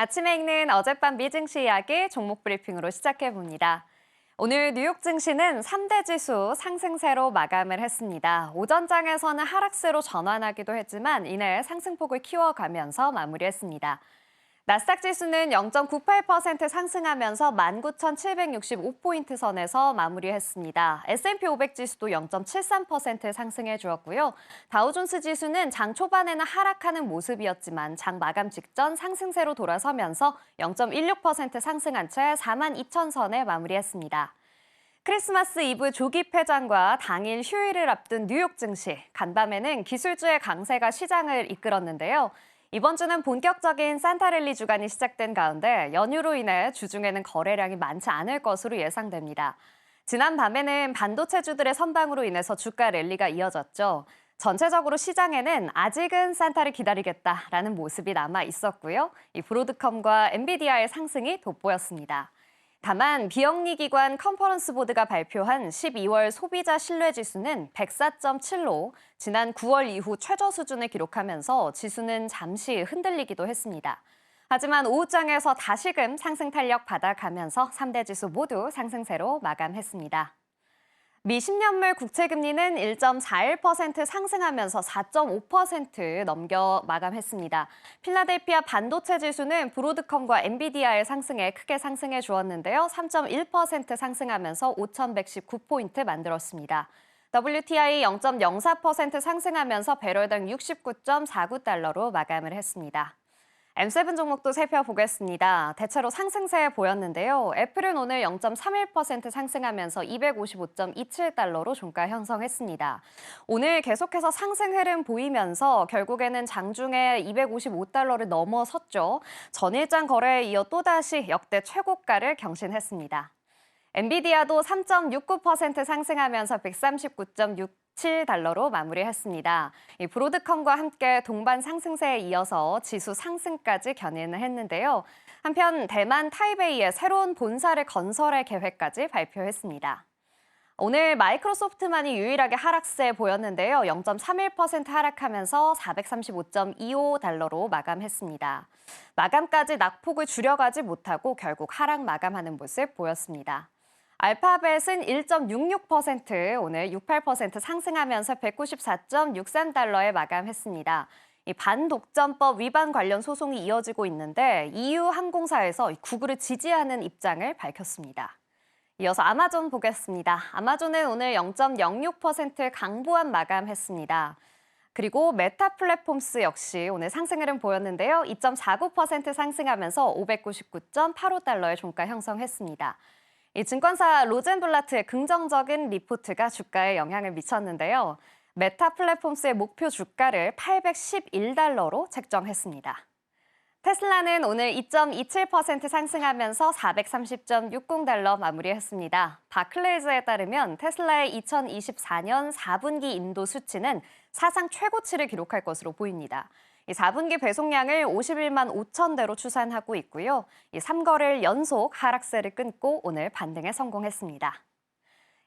아침에 읽는 어젯밤 미증시 이야기 종목 브리핑으로 시작해봅니다. 오늘 뉴욕 증시는 3대 지수 상승세로 마감을 했습니다. 오전장에서는 하락세로 전환하기도 했지만 이내 상승폭을 키워가면서 마무리했습니다. 나스닥 지수는 0.98% 상승하면서 19,765포인트 선에서 마무리했습니다. S&P 500 지수도 0.73% 상승해 주었고요. 다우존스 지수는 장 초반에는 하락하는 모습이었지만 장 마감 직전 상승세로 돌아서면서 0.16% 상승한 채 42,000선에 마무리했습니다. 크리스마스 이브 조기 폐장과 당일 휴일을 앞둔 뉴욕 증시, 간밤에는 기술주의 강세가 시장을 이끌었는데요. 이번 주는 본격적인 산타랠리 주간이 시작된 가운데 연휴로 인해 주중에는 거래량이 많지 않을 것으로 예상됩니다. 지난 밤에는 반도체주들의 선방으로 인해서 주가 랠리가 이어졌죠. 전체적으로 시장에는 아직은 산타를 기다리겠다라는 모습이 남아 있었고요. 이 브로드컴과 엔비디아의 상승이 돋보였습니다. 다만 비영리 기관 컨퍼런스 보드가 발표한 12월 소비자 신뢰지수는 104.7로 지난 9월 이후 최저 수준을 기록하면서 지수는 잠시 흔들리기도 했습니다. 하지만 오후장에서 다시금 상승 탄력 받아가면서 3대 지수 모두 상승세로 마감했습니다. 미 10년물 국채금리는 1.41% 상승하면서 4.5% 넘겨 마감했습니다. 필라델피아 반도체 지수는 브로드컴과 엔비디아의 상승에 크게 상승해 주었는데요. 3.1% 상승하면서 5,119포인트 만들었습니다. WTI 0.04% 상승하면서 배럴당 69.49달러로 마감을 했습니다. M7 종목도 살펴보겠습니다. 대체로 상승세 보였는데요. 애플은 오늘 0.31% 상승하면서 255.27달러로 종가 형성했습니다. 오늘 계속해서 상승 흐름 보이면서 결국에는 장중에 255달러를 넘어섰죠. 전일장 거래에 이어 또다시 역대 최고가를 경신했습니다. 엔비디아도 3.69% 상승하면서 139.67달러로 마무리했습니다. 이 브로드컴과 함께 동반 상승세에 이어서 지수 상승까지 견인을 했는데요. 한편 대만 타이베이에 새로운 본사를 건설할 계획까지 발표했습니다. 오늘 마이크로소프트만이 유일하게 하락세 보였는데요. 0.31% 하락하면서 435.25달러로 마감했습니다. 마감까지 낙폭을 줄여가지 못하고 결국 하락 마감하는 모습 보였습니다. 알파벳은 1.66% 오늘 68% 상승하면서 194.63달러에 마감했습니다. 이 반독점법 위반 관련 소송이 이어지고 있는데 EU 항공사에서 구글을 지지하는 입장을 밝혔습니다. 이어서 아마존 보겠습니다. 아마존은 오늘 0.06% 강보합 마감했습니다. 그리고 메타 플랫폼스 역시 오늘 상승 흐름 보였는데요. 2.49% 상승하면서 599.85달러의 종가 형성했습니다. 이 증권사 로젠블라트의 긍정적인 리포트가 주가에 영향을 미쳤는데요. 메타 플랫폼스의 목표 주가를 811달러로 책정했습니다. 테슬라는 오늘 2.27% 상승하면서 430.60달러 마무리했습니다. 바클레이즈에 따르면 테슬라의 2024년 4분기 인도 수치는 사상 최고치를 기록할 것으로 보입니다. 이 4분기 배송량을 51만 5천 대로 추산하고 있고요. 이 3거래일 연속 하락세를 끊고 오늘 반등에 성공했습니다.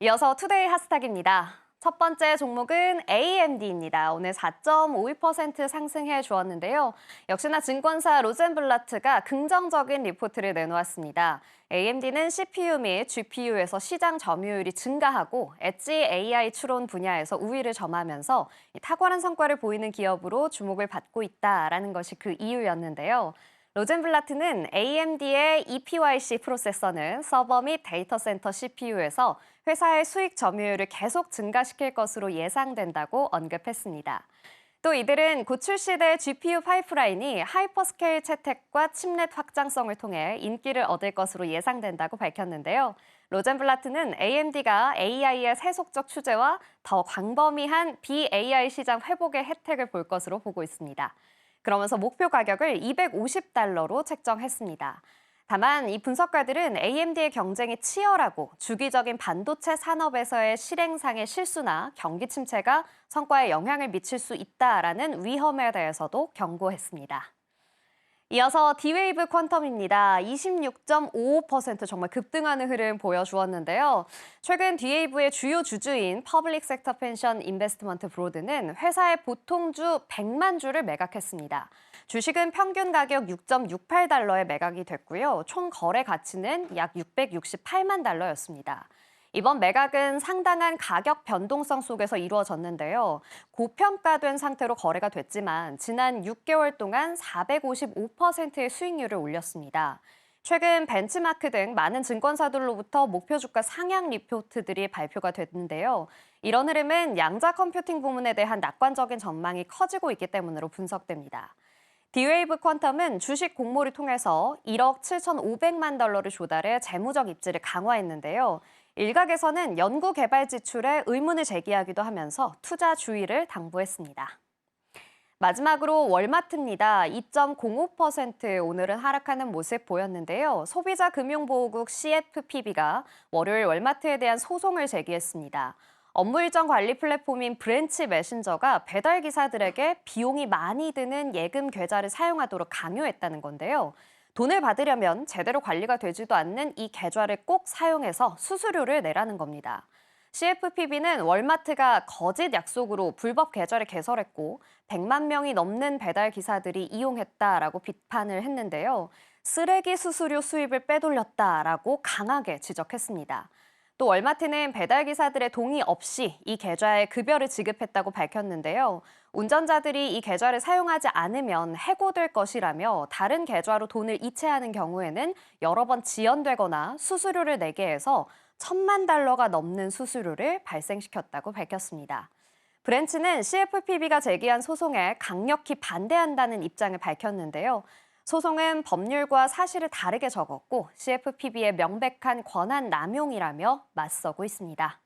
이어서 투데이 핫스탁입니다. 첫 번째 종목은 AMD입니다. 오늘 4.52% 상승해 주었는데요. 역시나 증권사 로젠블라트가 긍정적인 리포트를 내놓았습니다. AMD는 CPU 및 GPU에서 시장 점유율이 증가하고 엣지 AI 추론 분야에서 우위를 점하면서 탁월한 성과를 보이는 기업으로 주목을 받고 있다라는 것이 그 이유였는데요. 로젠블라트는 AMD의 EPYC 프로세서는 서버 및 데이터 센터 CPU에서 회사의 수익 점유율을 계속 증가시킬 것으로 예상된다고 언급했습니다. 또 이들은 곧 출시될 GPU 파이프라인이 하이퍼스케일 채택과 칩넷 확장성을 통해 인기를 얻을 것으로 예상된다고 밝혔는데요. 로젠블라트는 AMD가 AI의 세속적 추재와 더 광범위한 BAI 시장 회복의 혜택을 볼 것으로 보고 있습니다. 그러면서 목표 가격을 250달러로 책정했습니다. 다만 이 분석가들은 AMD의 경쟁이 치열하고 주기적인 반도체 산업에서의 실행상의 실수나 경기 침체가 성과에 영향을 미칠 수 있다라는 위험에 대해서도 경고했습니다. 이어서 D-Wave 퀀텀입니다. 26.55% 정말 급등하는 흐름 보여주었는데요. 최근 D-Wave의 주요 주주인 퍼블릭 섹터 펜션 인베스트먼트 브로드는 회사의 보통주 100만 주를 매각했습니다. 주식은 평균 가격 6.68달러에 매각이 됐고요. 총 거래 가치는 약 668만 달러였습니다. 이번 매각은 상당한 가격 변동성 속에서 이루어졌는데요. 고평가된 상태로 거래가 됐지만 지난 6개월 동안 455%의 수익률을 올렸습니다. 최근 벤치마크 등 많은 증권사들로부터 목표 주가 상향 리포트들이 발표가 됐는데요. 이런 흐름은 양자 컴퓨팅 부문에 대한 낙관적인 전망이 커지고 있기 때문으로 분석됩니다. 디웨이브 퀀텀은 주식 공모를 통해서 1억 7,500만 달러를 조달해 재무적 입지를 강화했는데요. 일각에서는 연구 개발 지출에 의문을 제기하기도 하면서 투자 주의를 당부했습니다. 마지막으로 월마트입니다. 2.05% 오늘은 하락하는 모습 보였는데요. 소비자 금융보호국 CFPB가 월요일 월마트에 대한 소송을 제기했습니다. 업무 일정 관리 플랫폼인 브랜치 메신저가 배달 기사들에게 비용이 많이 드는 예금 계좌를 사용하도록 강요했다는 건데요. 돈을 받으려면 제대로 관리가 되지도 않는 이 계좌를 꼭 사용해서 수수료를 내라는 겁니다. CFPB는 월마트가 거짓 약속으로 불법 계좌를 개설했고 100만 명이 넘는 배달 기사들이 이용했다라고 비판을 했는데요. 쓰레기 수수료 수입을 빼돌렸다라고 강하게 지적했습니다. 또 월마트는 배달 기사들의 동의 없이 이 계좌에 급여를 지급했다고 밝혔는데요. 운전자들이 이 계좌를 사용하지 않으면 해고될 것이라며 다른 계좌로 돈을 이체하는 경우에는 여러 번 지연되거나 수수료를 내게 해서 1,000만 달러가 넘는 수수료를 발생시켰다고 밝혔습니다. 브랜치는 CFPB가 제기한 소송에 강력히 반대한다는 입장을 밝혔는데요. 소송은 법률과 사실을 다르게 적었고 CFPB의 명백한 권한 남용이라며 맞서고 있습니다.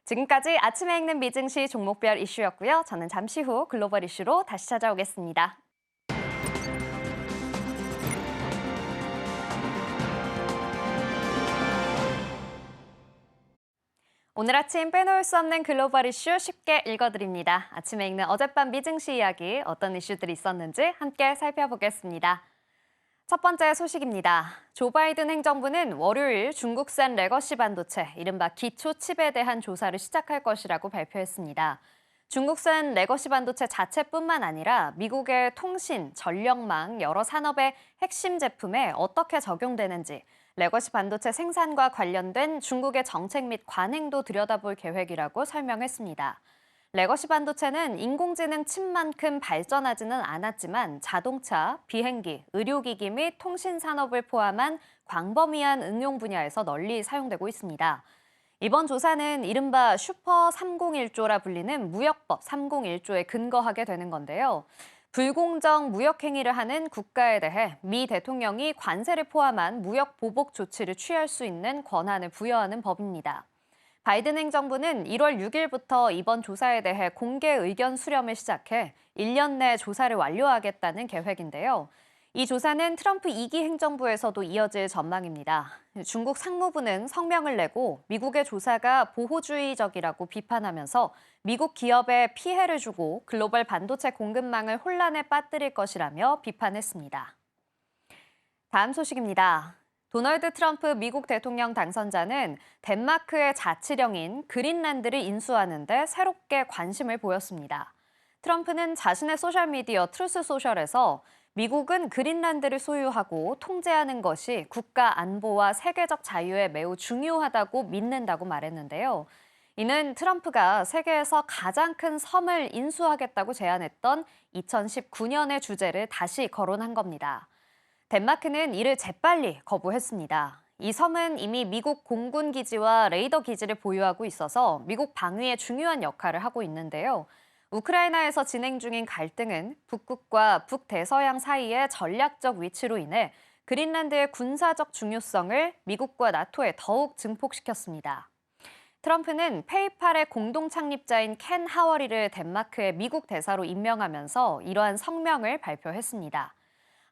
지금까지 아침에 읽는 미증시 종목별 이슈였고요. 저는 잠시 후 글로벌 이슈로 다시 찾아오겠습니다. 오늘 아침 빼놓을 수 없는 글로벌 이슈 쉽게 읽어드립니다. 아침에 읽는 어젯밤 미증시 이야기 어떤 이슈들이 있었는지 함께 살펴보겠습니다. 첫 번째 소식입니다. 조 바이든 행정부는 월요일 중국산 레거시 반도체, 이른바 기초칩에 대한 조사를 시작할 것이라고 발표했습니다. 중국산 레거시 반도체 자체뿐만 아니라 미국의 통신, 전력망, 여러 산업의 핵심 제품에 어떻게 적용되는지, 레거시 반도체 생산과 관련된 중국의 정책 및 관행도 들여다볼 계획이라고 설명했습니다. 레거시 반도체는 인공지능 칩만큼 발전하지는 않았지만 자동차, 비행기, 의료기기 및 통신 산업을 포함한 광범위한 응용 분야에서 널리 사용되고 있습니다. 이번 조사는 이른바 슈퍼 301조라 불리는 무역법 301조에 근거하게 되는 건데요. 불공정 무역 행위를 하는 국가에 대해 미 대통령이 관세를 포함한 무역 보복 조치를 취할 수 있는 권한을 부여하는 법입니다. 바이든 행정부는 1월 6일부터 이번 조사에 대해 공개 의견 수렴을 시작해 1년 내 조사를 완료하겠다는 계획인데요. 이 조사는 트럼프 2기 행정부에서도 이어질 전망입니다. 중국 상무부는 성명을 내고 미국의 조사가 보호주의적이라고 비판하면서 미국 기업에 피해를 주고 글로벌 반도체 공급망을 혼란에 빠뜨릴 것이라며 비판했습니다. 다음 소식입니다. 도널드 트럼프 미국 대통령 당선자는 덴마크의 자치령인 그린란드를 인수하는 데 새롭게 관심을 보였습니다. 트럼프는 자신의 소셜미디어 트루스 소셜에서 미국은 그린란드를 소유하고 통제하는 것이 국가 안보와 세계적 자유에 매우 중요하다고 믿는다고 말했는데요. 이는 트럼프가 세계에서 가장 큰 섬을 인수하겠다고 제안했던 2019년의 주제를 다시 거론한 겁니다. 덴마크는 이를 재빨리 거부했습니다. 이 섬은 이미 미국 공군 기지와 레이더 기지를 보유하고 있어서 미국 방위에 중요한 역할을 하고 있는데요. 우크라이나에서 진행 중인 갈등은 북극과 북대서양 사이의 전략적 위치로 인해 그린란드의 군사적 중요성을 미국과 나토에 더욱 증폭시켰습니다. 트럼프는 페이팔의 공동 창립자인 켄 하워리를 덴마크의 미국 대사로 임명하면서 이러한 성명을 발표했습니다.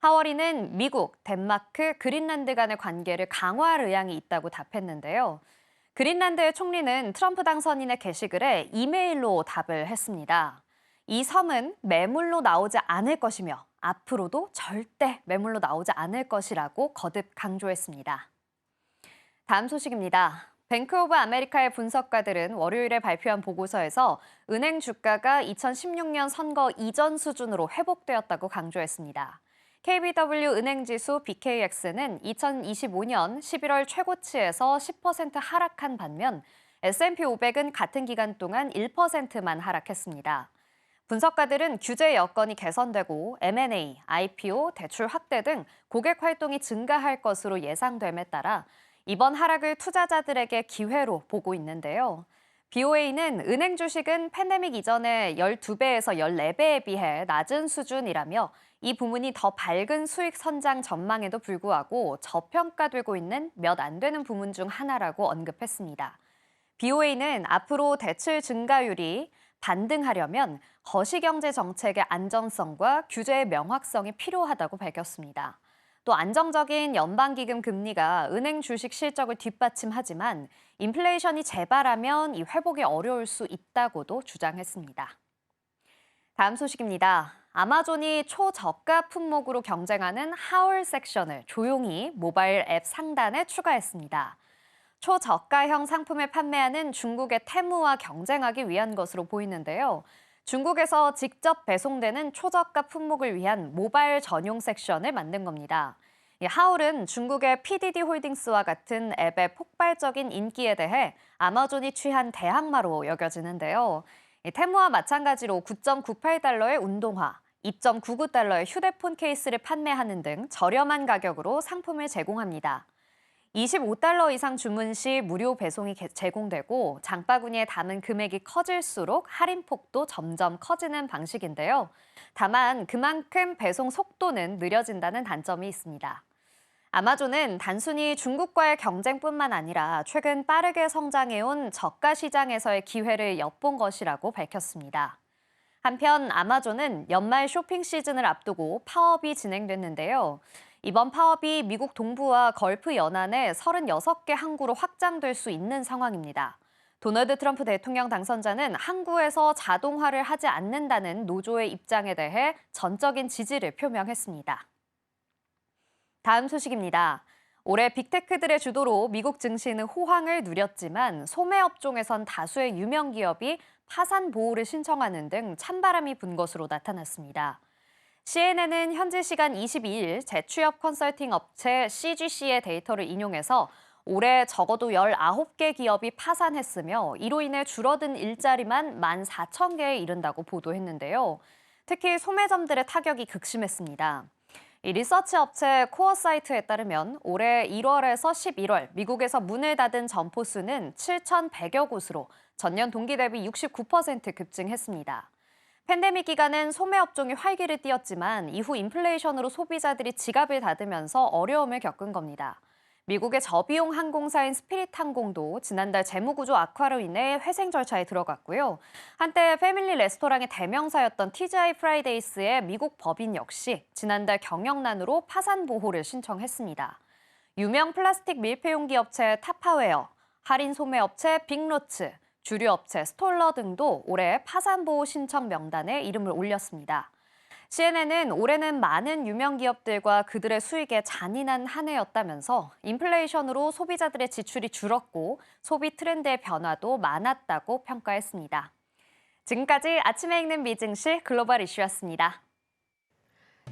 하워리는 미국, 덴마크, 그린란드 간의 관계를 강화할 의향이 있다고 답했는데요. 그린란드의 총리는 트럼프 당선인의 게시글에 이메일로 답을 했습니다. 이 섬은 매물로 나오지 않을 것이며 앞으로도 절대 매물로 나오지 않을 것이라고 거듭 강조했습니다. 다음 소식입니다. 뱅크 오브 아메리카의 분석가들은 월요일에 발표한 보고서에서 은행 주가가 2016년 선거 이전 수준으로 회복되었다고 강조했습니다. KBW 은행지수 BKX는 2025년 11월 최고치에서 10% 하락한 반면 S&P 500은 같은 기간 동안 1%만 하락했습니다. 분석가들은 규제 여건이 개선되고 M&A, IPO, 대출 확대 등 고객 활동이 증가할 것으로 예상됨에 따라 이번 하락을 투자자들에게 기회로 보고 있는데요. BOA는 은행 주식은 팬데믹 이전의 12배에서 14배에 비해 낮은 수준이라며 이 부문이 더 밝은 수익 선장 전망에도 불구하고 저평가되고 있는 몇 안 되는 부문 중 하나라고 언급했습니다. BOA는 앞으로 대출 증가율이 반등하려면 거시경제 정책의 안전성과 규제의 명확성이 필요하다고 밝혔습니다. 또 안정적인 연방기금 금리가 은행 주식 실적을 뒷받침하지만 인플레이션이 재발하면 이 회복이 어려울 수 있다고도 주장했습니다. 다음 소식입니다. 아마존이 초저가 품목으로 경쟁하는 하울 섹션을 조용히 모바일 앱 상단에 추가했습니다. 초저가형 상품을 판매하는 중국의 테무와 경쟁하기 위한 것으로 보이는데요. 중국에서 직접 배송되는 초저가 품목을 위한 모바일 전용 섹션을 만든 겁니다. 하울은 중국의 PDD 홀딩스와 같은 앱의 폭발적인 인기에 대해 아마존이 취한 대항마로 여겨지는데요. 테무와 마찬가지로 9.98달러의 운동화, 2.99달러의 휴대폰 케이스를 판매하는 등 저렴한 가격으로 상품을 제공합니다. 25달러 이상 주문 시 무료 배송이 제공되고 장바구니에 담은 금액이 커질수록 할인폭도 점점 커지는 방식인데요. 다만 그만큼 배송 속도는 느려진다는 단점이 있습니다. 아마존은 단순히 중국과의 경쟁뿐만 아니라 최근 빠르게 성장해온 저가 시장에서의 기회를 엿본 것이라고 밝혔습니다. 한편 아마존은 연말 쇼핑 시즌을 앞두고 파업이 진행됐는데요. 이번 파업이 미국 동부와 걸프 연안의 36개 항구로 확장될 수 있는 상황입니다. 도널드 트럼프 대통령 당선자는 항구에서 자동화를 하지 않는다는 노조의 입장에 대해 전적인 지지를 표명했습니다. 다음 소식입니다. 올해 빅테크들의 주도로 미국 증시는 호황을 누렸지만 소매업종에선 다수의 유명 기업이 파산 보호를 신청하는 등 찬바람이 분 것으로 나타났습니다. CNN은 현지 시간 22일 재취업 컨설팅 업체 CGC의 데이터를 인용해서 올해 적어도 19개 기업이 파산했으며 이로 인해 줄어든 일자리만 14,000개에 이른다고 보도했는데요. 특히 소매점들의 타격이 극심했습니다. 이 리서치 업체 코어사이트에 따르면 올해 1월에서 11월 미국에서 문을 닫은 점포 수는 7,100여 곳으로 전년 동기 대비 69% 급증했습니다. 팬데믹 기간엔 소매업종이 활기를 띠었지만 이후 인플레이션으로 소비자들이 지갑을 닫으면서 어려움을 겪은 겁니다. 미국의 저비용 항공사인 스피릿 항공도 지난달 재무구조 악화로 인해 회생 절차에 들어갔고요. 한때 패밀리 레스토랑의 대명사였던 TGI 프라이데이스의 미국 법인 역시 지난달 경영난으로 파산 보호를 신청했습니다. 유명 플라스틱 밀폐용기 업체 타파웨어, 할인 소매업체 빅로츠, 주류업체 스톨러 등도 올해 파산보호 신청 명단에 이름을 올렸습니다. CNN은 올해는 많은 유명 기업들과 그들의 수익에 잔인한 한 해였다면서 인플레이션으로 소비자들의 지출이 줄었고 소비 트렌드의 변화도 많았다고 평가했습니다. 지금까지 아침에 읽는 비증시 글로벌 이슈였습니다.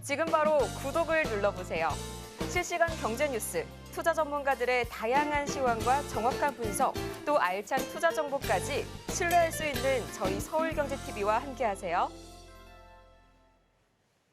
지금 바로 구독을 눌러보세요. 실시간 경제 뉴스, 투자 전문가들의 다양한 시황과 정확한 분석, 또 알찬 투자 정보까지 신뢰할 수 있는 저희 서울경제TV와 함께하세요.